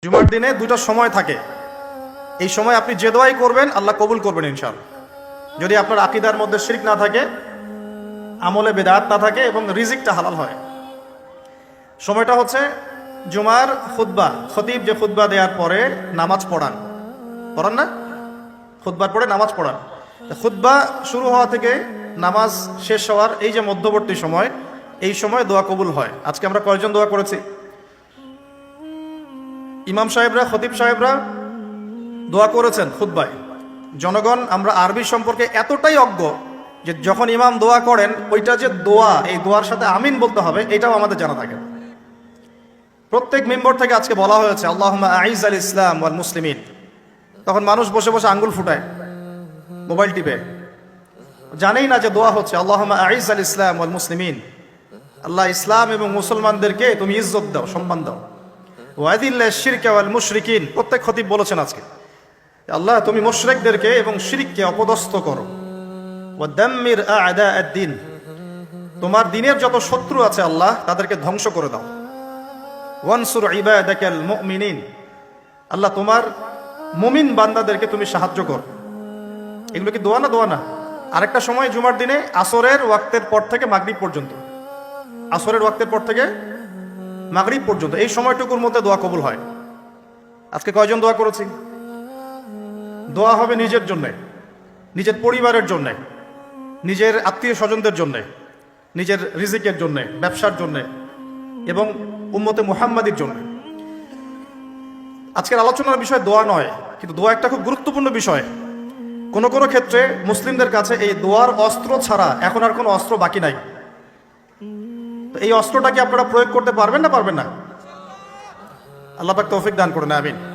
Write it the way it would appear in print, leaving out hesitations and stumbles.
জুমার দিনে দুইটা সময় থাকে। এই সময় আপনি যে দোয়াই করবেন আল্লাহ কবুল করবেন ইনশাআল্লাহ, যদি আপনার আকীদার মধ্যে শিরক না থাকে, আমলে বেদাত না থাকে এবং রিজিকটা হালাল হয়। সময়টা হচ্ছে জুমার খুতবা, খতিব যে খুতবা দেওয়ার পরে নামাজ পড়ান না, খুতবার পরে নামাজ পড়ান। খুতবা শুরু হওয়া থেকে নামাজ শেষ হওয়ার এই যে মধ্যবর্তী সময়, এই সময় দোয়া কবুল হয়। আজকে আমরা কয়জন দোয়া করেছি? ইমাম সাহেবরা, খতিব সাহেবরা দোয়া করেছেন খুতবায়। জনগণ আমরা আরবি সম্পর্কে এতটাই অজ্ঞ যে যখন ইমাম দোয়া করেন ওইটা যে দোয়া, এই দোয়ার সাথে আমিন বলতে হবে এটাও আমাদের জানা থাকে। প্রত্যেক মেম্বর থেকে আজকে বলা হয়েছে আল্লাহুম্মা আইজ আল ইসলাম ওয়াল মুসলিমিন। তখন মানুষ বসে বসে আঙ্গুল ফুটায়, মোবাইল টিপে, জানেই না যে দোয়া হচ্ছে আল্লাহুম্মা আইজ আল ইসলাম ওয়াল মুসলিমিন। আল্লাহ ইসলাম এবং মুসলমানদেরকে তুমি ইজ্জত দাও, সম্মান দাও। ওয়াদিল্লা শিরকা ওয়াল মুশরিকিন, প্রত্যেক খতিব বলেছেন আজকে আল্লাহ তুমি মুশরিকদেরকে এবং শিরককে অপদস্থ করো। ওয়াদাম্মির আ'দা আদ-দ্বীন, তোমার দ্বীনের যত শত্রু আছে আল্লাহ তাদেরকে ধ্বংস করে দাও। ওয়ানসুর ইবাদাকাল মুমিনিন, আল্লাহ তোমার মুমিন বান্দাদেরকে তুমি সাহায্য করো। এগুলো কি দোয়া না? দোয়া না। আরেকটা সময় জুমার দিনে আসরের ওয়াক্তের পর থেকে মাগরিব পর্যন্ত, আসরের ওয়াক্তের পর থেকে মাগরিব পর্যন্ত এই সময়টুকুর মধ্যে দোয়া কবুল হয়। আজকে কয়জন দোয়া করেছি? দোয়া হবে নিজের জন্যে, নিজের পরিবারের জন্যে, নিজের আত্মীয় স্বজনদের জন্যে, নিজের রিজিকের জন্যে, ব্যবসার জন্যে এবং উম্মতে মুহাম্মাদির জন্য। আজকের আলোচনার বিষয় দোয়া নয়, কিন্তু দোয়া একটা খুব গুরুত্বপূর্ণ বিষয়। কোনো কোনো ক্ষেত্রে মুসলিমদের কাছে এই দোয়ার অস্ত্র ছাড়া এখন আর কোনো অস্ত্র বাকি নাই। তো এই অস্ত্রটাকে আপনারা প্রয়োগ করতে পারবেন না? পারবেন না? আল্লাহ পাক তৌফিক দান করুন, আমিন।